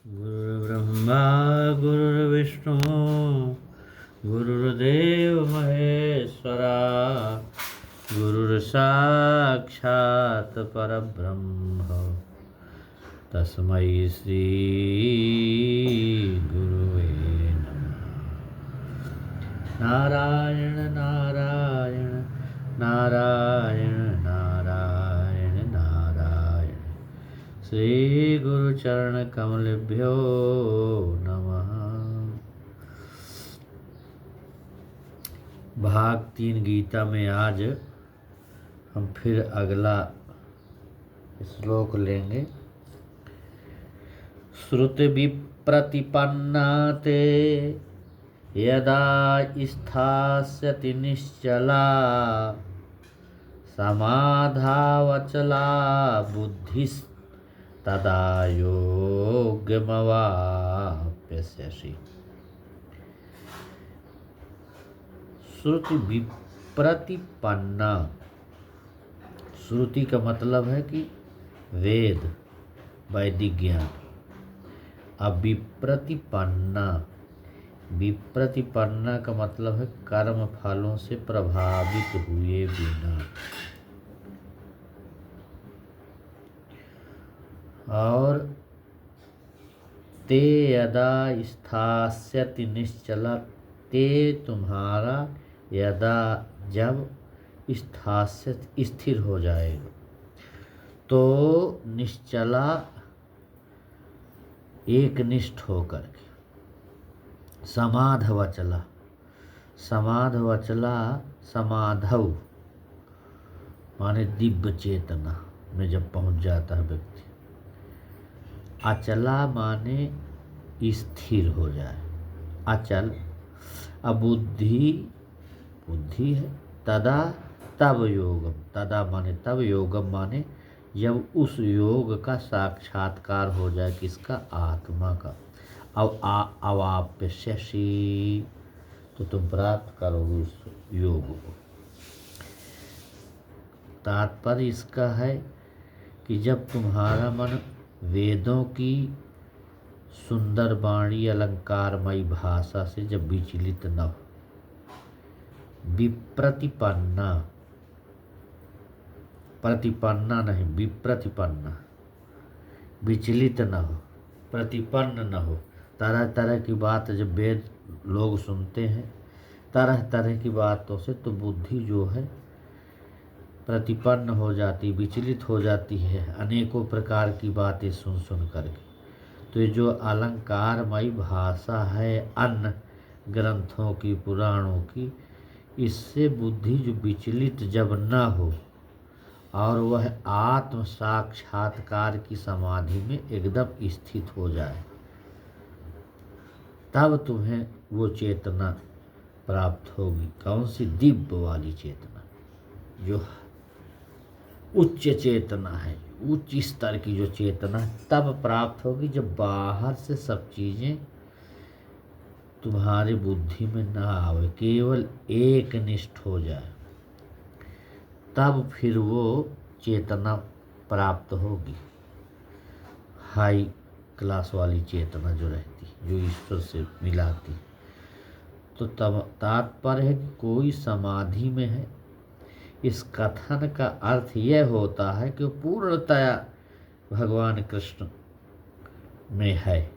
गुरुर्ब्रह्मा गुरुर्विष्णु गुरुर्देव महेश्वरा गुरुर्साक्षात् परब्रह्म तस्मै श्री गुरुवे नमः। नारायण नारायण नारायण नारायण नारायण श्री गुरु चरण कमलभ्यो नमः। भाग 3 गीता में आज हम फिर अगला श्लोक लेंगे। श्रुति विप्रतिपन्ना ते यदा स्थास्यति निश्चला समाधावचला बुद्धिस्तदा योगमवाप्स्यसि। श्रुति विप्रतिपन्ना, श्रुति का मतलब है कि वेद, वैदिक ज्ञान। अब विप्रतिपन्ना, विप्रतिपन्ना का मतलब है कर्म फलों से प्रभावित हुए बिना। और ते यदा स्थास्यति निश्चला, ते तुम्हारा, यदा जब, स्थास्यत स्थिर हो जाएगा, तो निश्चला एकनिष्ठ होकर के, समाधवचला, समाधवचला समाधव माने दिव्य चेतना में जब पहुंच जाता है व्यक्ति। अचला माने स्थिर हो जाए, अचल। अबुद्धि, बुद्धि है। तदा तब योगम, तदा माने तब, योगम माने जब उस योग का साक्षात्कार हो जाए, किसका? आत्मा का। अब अवाप्स्यसि, तो तुम प्राप्त करोगे उस योग को। तात्पर्य इसका है कि जब तुम्हारा मन वेदों की सुंदर वाणी, अलंकारमयी भाषा से जब विचलित न हो, विप्रतिपन्ना, प्रतिपन्ना नहीं, विप्रतिपन्ना, विचलित न हो, प्रतिपन्न न हो। तरह तरह की बात जब वेद लोग सुनते हैं, तरह तरह की बातों से, तो बुद्धि जो है प्रतिपन्न हो जाती, विचलित हो जाती है अनेकों प्रकार की बातें सुन सुन करके। तो ये जो अलंकारमयी भाषा है अन्य ग्रंथों की, पुराणों की, इससे बुद्धि जो विचलित जब न हो और वह आत्म साक्षात्कार की समाधि में एकदम स्थित हो जाए, तब तुम्हें वो चेतना प्राप्त होगी। कौन सी? दिव्य वाली चेतना, जो उच्च चेतना है, उच्च स्तर की जो चेतना तब प्राप्त होगी जब बाहर से सब चीजें तुम्हारी बुद्धि में न आवे, केवल एक निष्ठ हो जाए, तब फिर वो चेतना प्राप्त होगी। हाई क्लास वाली चेतना जो रहती, जो ईश्वर से मिलाती। तो तब तात्पर्य है कि कोई समाधि में है, इस कथन का अर्थ यह होता है कि वो पूर्णतया भगवान कृष्ण में है।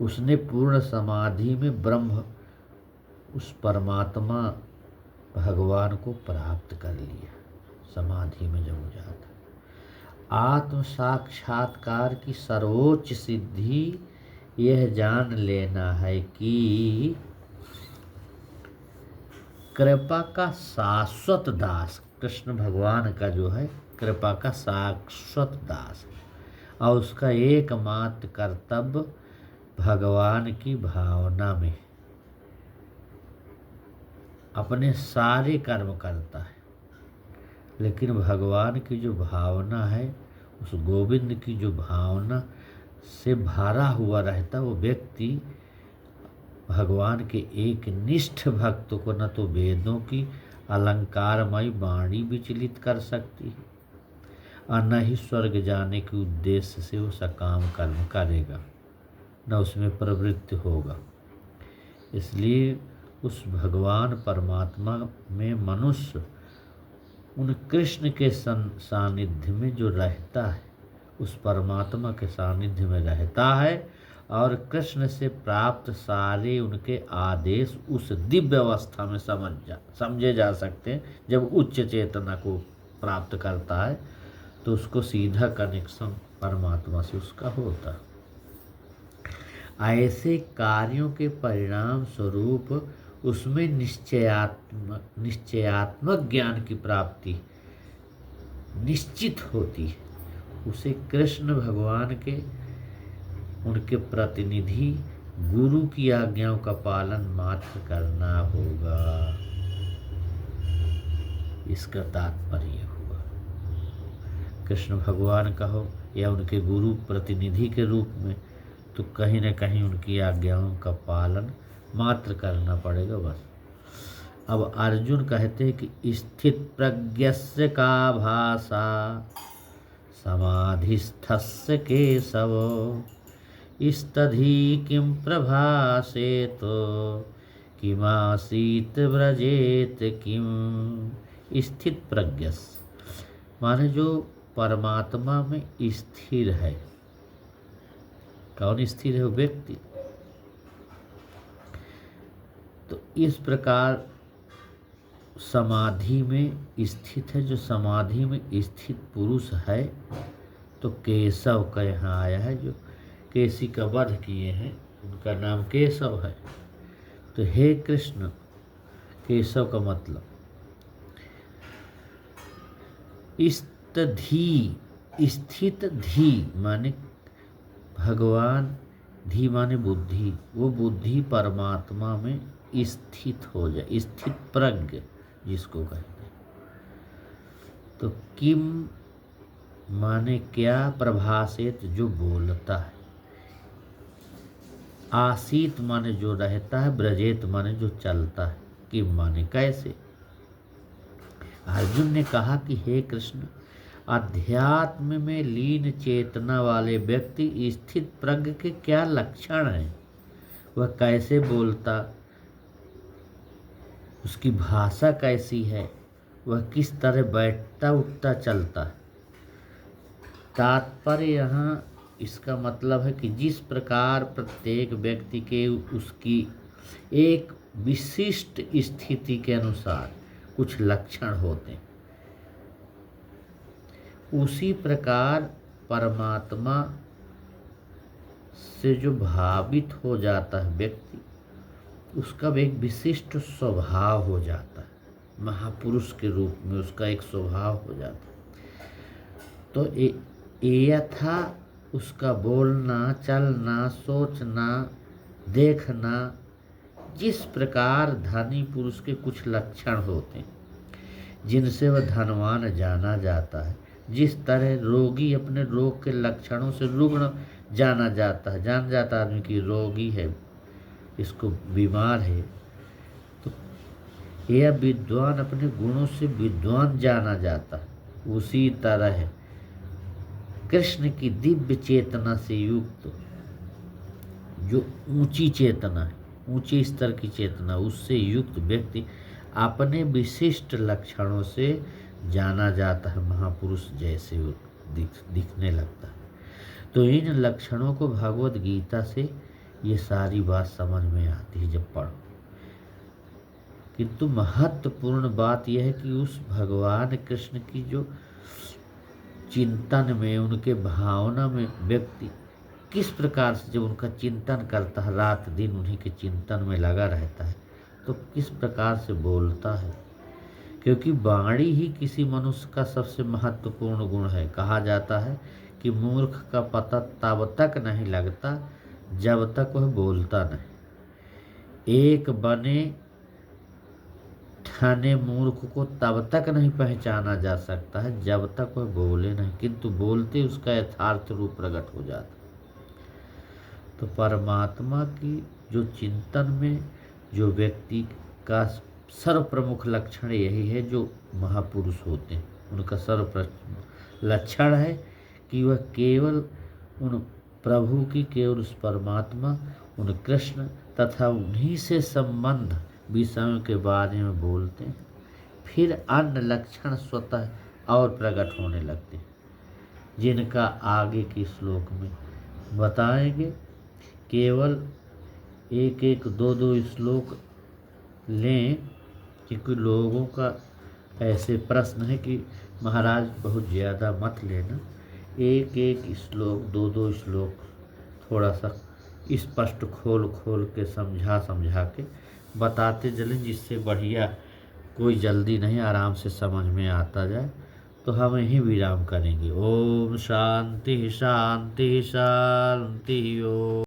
उसने पूर्ण समाधि में ब्रह्म, उस परमात्मा भगवान को प्राप्त कर लिया। समाधि में जब हो जाता, आत्म साक्षात्कार की सर्वोच्च सिद्धि यह जान लेना है कि कृपा का शाश्वत दास, कृष्ण भगवान का जो है कृपा का शाश्वत दास, और उसका एकमात्र कर्तव्य भगवान की भावना में अपने सारे कर्म करता है। लेकिन भगवान की जो भावना है, उस गोविंद की जो भावना से भरा हुआ रहता, वो व्यक्ति भगवान के एक निष्ठ भक्त को न तो वेदों की अलंकारमयी वाणी विचलित कर सकती है और न ही स्वर्ग जाने के उद्देश्य से वो सकाम कर्म करेगा, न उसमें प्रवृत्त होगा। इसलिए उस भगवान परमात्मा में मनुष्य उन कृष्ण के सानिध्य में जो रहता है, उस परमात्मा के सानिध्य में रहता है और कृष्ण से प्राप्त सारे उनके आदेश उस दिव्य अवस्था में समझे जा सकते हैं। जब उच्च चेतना को प्राप्त करता है तो उसको सीधा कनेक्शन परमात्मा से उसका होता है। ऐसे कार्यों के परिणाम स्वरूप उसमें निश्चयात्मक ज्ञान की प्राप्ति निश्चित होती है। उसे कृष्ण भगवान के उनके प्रतिनिधि गुरु की आज्ञाओं का पालन मात्र करना होगा। इसका तात्पर्य हुआ कृष्ण भगवान का हो या उनके गुरु प्रतिनिधि के रूप में, तो कहीं न कहीं उनकी आज्ञाओं का पालन मात्र करना पड़ेगा बस। अब अर्जुन कहते हैं कि स्थित प्रज्ञस्य का भाषा समाधिस्थस्य केशव स्तधि किं प्रभासेत किमासीत व्रजेत किम। स्थित प्रज्ञस्य माने जो परमात्मा में स्थिर है। कौन स्थिर है? वो व्यक्ति। तो इस प्रकार समाधि में स्थित है। जो समाधि में स्थित पुरुष है, तो केशव का यहाँ आया है, जो केसी का वध किए हैं उनका नाम केशव है। तो हे कृष्ण, केशव का मतलब स्तधि, स्थित धी माने भगवान, धी माने बुद्धि, वो बुद्धि परमात्मा में स्थित हो जाए, स्थित प्रज्ञ जिसको कहते हैं। तो किम माने क्या, प्रभासेत जो बोलता है, आसीत माने जो रहता है, ब्रजेत माने जो चलता है, किम माने कैसे। अर्जुन ने कहा कि हे कृष्ण, अध्यात्म में लीन चेतना वाले व्यक्ति स्थित प्रज्ञ के क्या लक्षण हैं, वह कैसे बोलता, उसकी भाषा कैसी है, वह किस तरह बैठता उठता चलता है। तात्पर्य यहाँ इसका मतलब है कि जिस प्रकार प्रत्येक व्यक्ति के उसकी एक विशिष्ट स्थिति के अनुसार कुछ लक्षण होते हैं, उसी प्रकार परमात्मा से जो भावित हो जाता है व्यक्ति, उसका एक विशिष्ट स्वभाव हो जाता है। महापुरुष के रूप में उसका एक स्वभाव हो जाता है। तो यथा उसका बोलना, चलना, सोचना, देखना, जिस प्रकार धनी पुरुष के कुछ लक्षण होते हैं जिनसे वह धनवान जाना जाता है, जिस तरह रोगी अपने रोग के लक्षणों से रुग्ण जाना जाता है, जान जाता आदमी की रोगी है, इसको बीमार है, तो यह विद्वान अपने गुणों से विद्वान जाना जाता है। उसी तरह कृष्ण की दिव्य चेतना से युक्त जो ऊंची चेतना है, ऊंचे स्तर की चेतना, उससे युक्त व्यक्ति अपने विशिष्ट लक्षणों से जाना जाता है, महापुरुष जैसे दिखने लगता है। तो इन लक्षणों को भगवत गीता से ये सारी बात समझ में आती है जब पढ़ो। किंतु महत्वपूर्ण बात यह है कि उस भगवान कृष्ण की जो चिंतन में, उनके भावना में व्यक्ति किस प्रकार से जब उनका चिंतन करता है, रात दिन उन्हीं के चिंतन में लगा रहता है, तो किस प्रकार से बोलता है। क्योंकि वाणी ही किसी मनुष्य का सबसे महत्वपूर्ण गुण है। कहा जाता है कि मूर्ख का पता तब तक नहीं लगता जब तक वह बोलता नहीं। एक बने ठाने मूर्ख को तब तक नहीं पहचाना जा सकता है जब तक वह बोले नहीं, किंतु बोलते उसका यथार्थ रूप प्रकट हो जाता। तो परमात्मा की जो चिंतन में जो व्यक्ति का सर्व प्रमुख लक्षण यही है, जो महापुरुष होते हैं उनका सर्व लक्षण है कि वह केवल उन प्रभु की, केवल उस परमात्मा, उन कृष्ण तथा उन्हीं से संबंध विषयों के बारे में बोलते हैं। फिर अन्य लक्षण स्वतः और प्रकट होने लगते हैं, जिनका आगे के श्लोक में बताएंगे। केवल एक एक दो दो श्लोक लें, क्योंकि लोगों का ऐसे प्रश्न है कि महाराज बहुत ज़्यादा मत लेना, एक एक श्लोक, दो दो श्लोक थोड़ा सा स्पष्ट खोल खोल के समझा के बताते चलें, जिससे बढ़िया कोई जल्दी नहीं, आराम से समझ में आता जाए। तो हम यहीं विराम करेंगे। ओम शांति शांति शांति। ओम।